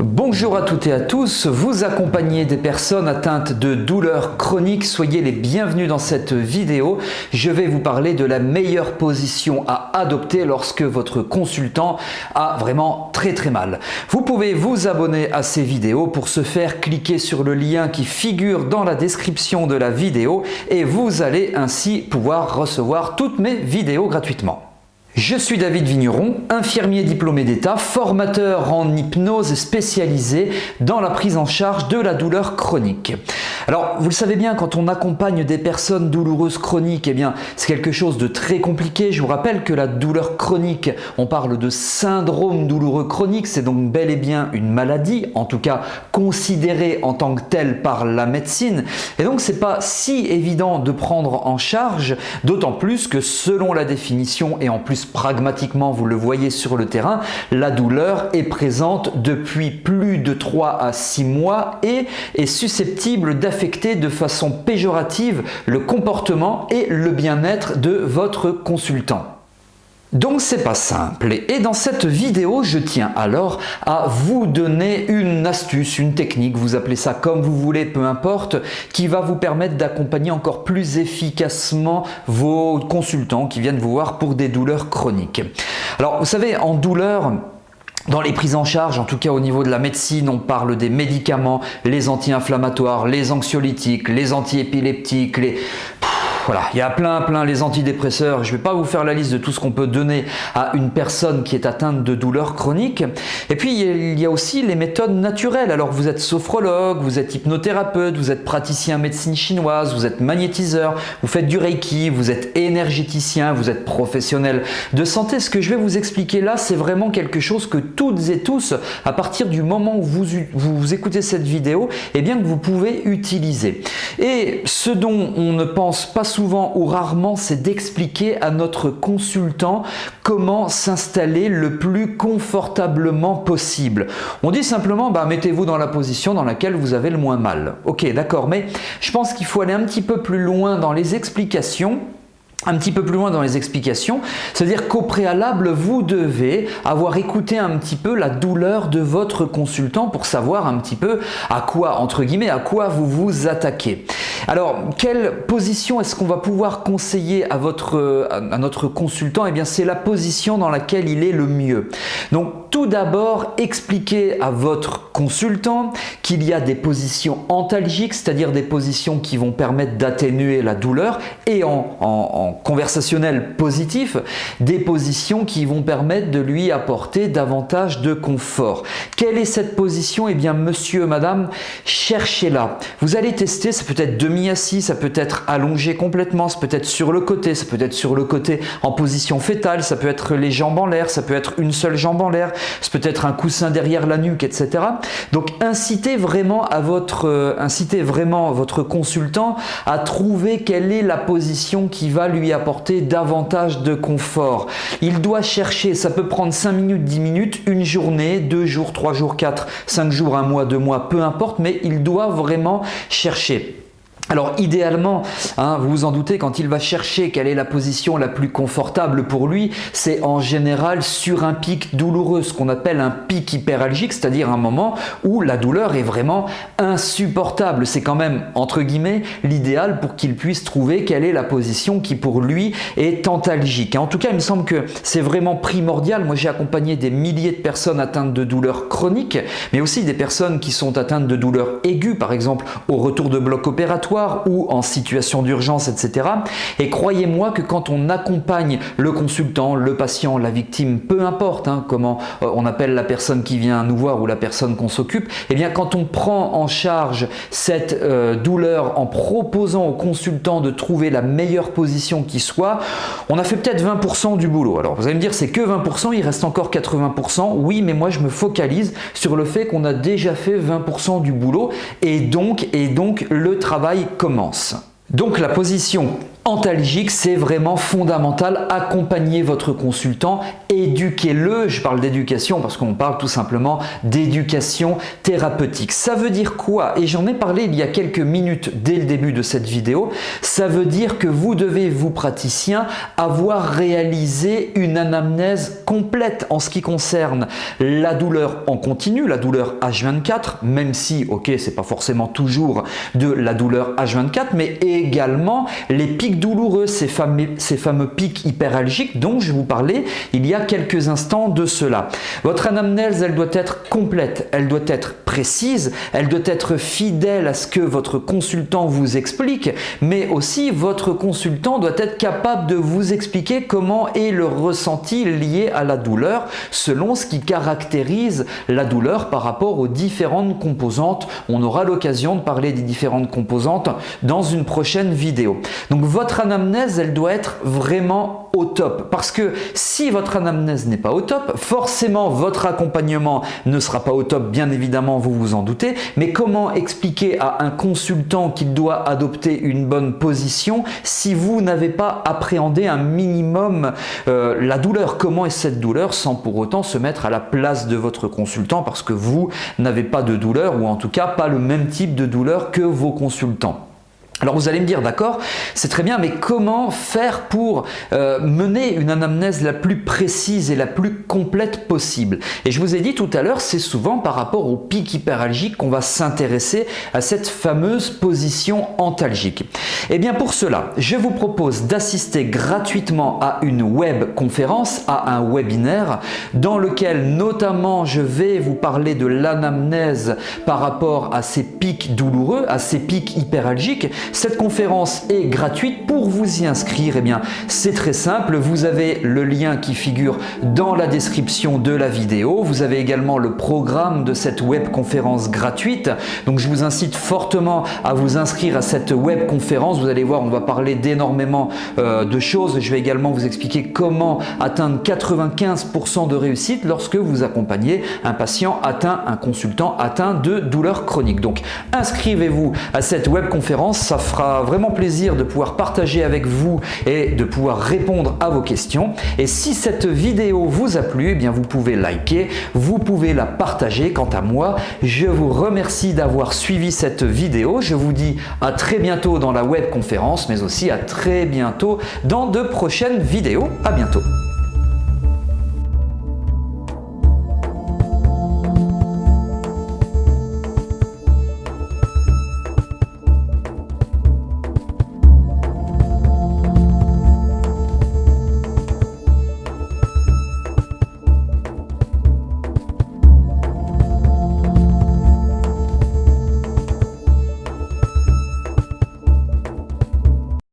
Bonjour à toutes et à tous, vous accompagnez des personnes atteintes de douleurs chroniques, soyez les bienvenus dans cette vidéo. Je vais vous parler de la meilleure position à adopter lorsque votre consultant a vraiment très mal. Vous pouvez vous abonner à ces vidéos. Pour ce faire, cliquez sur le lien qui figure dans la description de la vidéo et vous allez ainsi pouvoir recevoir toutes mes vidéos gratuitement. Je suis David Vigneron, infirmier diplômé d'État, formateur en hypnose spécialisé dans la prise en charge de la douleur chronique. Alors, vous le savez bien, quand on accompagne des personnes douloureuses chroniques, eh bien, c'est quelque chose de très compliqué. Je vous rappelle que la douleur chronique, on parle de syndrome douloureux chronique, c'est donc bel et bien une maladie, en tout cas considérée en tant que telle par la médecine. Et donc, c'est pas si évident de prendre en charge, d'autant plus que selon la définition et en plus pragmatiquement, vous le voyez sur le terrain, la douleur est présente depuis plus de 3 à 6 mois et est susceptible d'affecter de façon péjorative le comportement et le bien-être de votre consultant. Donc c'est pas simple et dans cette vidéo je tiens alors à vous donner une astuce, une technique, vous appelez ça comme vous voulez, peu importe, qui va vous permettre d'accompagner encore plus efficacement vos consultants qui viennent vous voir pour des douleurs chroniques. Alors vous savez, en douleur, dans les prises en charge, en tout cas au niveau de la médecine, on parle des médicaments, les anti-inflammatoires, les anxiolytiques, les antiépileptiques, voilà, il y a plein les antidépresseurs. Je ne vais pas vous faire la liste de tout ce qu'on peut donner à une personne qui est atteinte de douleurs chroniques. Et puis, il y a aussi les méthodes naturelles. Alors, vous êtes sophrologue, vous êtes hypnothérapeute, vous êtes praticien en médecine chinoise, vous êtes magnétiseur, vous faites du Reiki, vous êtes énergéticien, vous êtes professionnel de santé. Ce que je vais vous expliquer là, c'est vraiment quelque chose que toutes et tous, à partir du moment où vous écoutez cette vidéo, eh bien que vous pouvez utiliser. Et ce dont on ne pense pas souvent ou rarement, c'est d'expliquer à notre consultant comment s'installer le plus confortablement possible. On dit simplement, mettez-vous dans la position dans laquelle vous avez le moins mal. Ok, d'accord, mais je pense qu'il faut aller un petit peu plus loin dans les explications. C'est-à-dire qu'au préalable, vous devez avoir écouté un petit peu la douleur de votre consultant pour savoir un petit peu à quoi, entre guillemets, à quoi vous vous attaquez. Alors, quelle position est-ce qu'on va pouvoir conseiller à notre consultant? Eh bien, c'est la position dans laquelle il est le mieux. Donc, tout d'abord, expliquez à votre consultant qu'il y a des positions antalgiques, c'est-à-dire des positions qui vont permettre d'atténuer la douleur, et en conversationnel positif, des positions qui vont permettre de lui apporter davantage de confort. Quelle est cette position? Eh bien, monsieur, madame, cherchez-la. Vous allez tester, ça peut être demi-assis, ça peut être allongé complètement, ça peut être sur le côté, ça peut être sur le côté en position fétale, ça peut être les jambes en l'air, ça peut être une seule jambe en l'air, ça peut être un coussin derrière la nuque, etc. Donc, incitez vraiment votre consultant à trouver quelle est la position qui va lui apporter davantage de confort. Il doit chercher, ça peut prendre 5 minutes, 10 minutes, une journée, 2 jours, 3 jours, 4, 5 jours, 1 mois, 2 mois, peu importe, mais il doit vraiment chercher. Alors idéalement, vous vous en doutez, quand il va chercher quelle est la position la plus confortable pour lui, c'est en général sur un pic douloureux, ce qu'on appelle un pic hyperalgique, c'est-à-dire un moment où la douleur est vraiment insupportable. C'est quand même, entre guillemets, l'idéal pour qu'il puisse trouver quelle est la position qui pour lui est antalgique. En tout cas, il me semble que c'est vraiment primordial. Moi, j'ai accompagné des milliers de personnes atteintes de douleurs chroniques, mais aussi des personnes qui sont atteintes de douleurs aiguës, par exemple au retour de bloc opératoire, ou en situation d'urgence, etc. Et croyez-moi que quand on accompagne le consultant, le patient, la victime, peu importe comment on appelle la personne qui vient nous voir ou la personne qu'on s'occupe, eh bien quand on prend en charge cette douleur en proposant au consultant de trouver la meilleure position qui soit, on a fait peut-être 20% du boulot. Alors vous allez me dire, c'est que 20%, il reste encore 80%. Oui, mais moi je me focalise sur le fait qu'on a déjà fait 20% du boulot et donc le travail commence. Donc la position antalgique, c'est vraiment fondamental. Accompagnez votre consultant, éduquez-le. Je parle d'éducation parce qu'on parle tout simplement d'éducation thérapeutique. Ça veut dire quoi? Et j'en ai parlé il y a quelques minutes dès le début de cette vidéo. Ça veut dire que vous devez, vous praticiens, avoir réalisé une anamnèse complète en ce qui concerne la douleur en continu, la douleur H24, même si, ok, c'est pas forcément toujours de la douleur H24, mais également les pics douloureux, ces fameux pics hyperalgiques dont je vous parlais il y a quelques instants de cela. Votre anamnèse, elle doit être complète, elle doit être précise, elle doit être fidèle à ce que votre consultant vous explique, mais aussi votre consultant doit être capable de vous expliquer comment est le ressenti lié à la douleur selon ce qui caractérise la douleur par rapport aux différentes composantes. On aura l'occasion de parler des différentes composantes dans une prochaine vidéo. Donc votre anamnèse, elle doit être vraiment au top, parce que si votre anamnèse n'est pas au top, forcément votre accompagnement ne sera pas au top, bien évidemment, vous vous en doutez. Mais comment expliquer à un consultant qu'il doit adopter une bonne position si vous n'avez pas appréhendé un minimum la douleur? Comment est cette douleur sans pour autant se mettre à la place de votre consultant parce que vous n'avez pas de douleur, ou en tout cas pas le même type de douleur que vos consultants? Alors vous allez me dire, d'accord, c'est très bien, mais comment faire pour mener une anamnèse la plus précise et la plus complète possible? Et je vous ai dit tout à l'heure, c'est souvent par rapport au pic hyperalgique qu'on va s'intéresser à cette fameuse position antalgique. Et bien pour cela, je vous propose d'assister gratuitement à une web conférence, à un webinaire, dans lequel notamment je vais vous parler de l'anamnèse par rapport à ces pics douloureux, à ces pics hyperalgiques. Cette conférence est gratuite. Pour vous y inscrire, eh bien, c'est très simple. Vous avez le lien qui figure dans la description de la vidéo. Vous avez également le programme de cette web conférence gratuite. Donc, je vous incite fortement à vous inscrire à cette web conférence. Vous allez voir, on va parler d'énormément de choses. Je vais également vous expliquer comment atteindre 95% de réussite lorsque vous accompagnez un patient atteint, un consultant atteint de douleurs chroniques. Donc, inscrivez-vous à cette web conférence. Ça fera vraiment plaisir de pouvoir partager avec vous et de pouvoir répondre à vos questions. Et si cette vidéo vous a plu, eh bien vous pouvez liker, vous pouvez la partager. Quant à moi, je vous remercie d'avoir suivi cette vidéo. Je vous dis à très bientôt dans la web conférence, mais aussi à très bientôt dans de prochaines vidéos. À bientôt.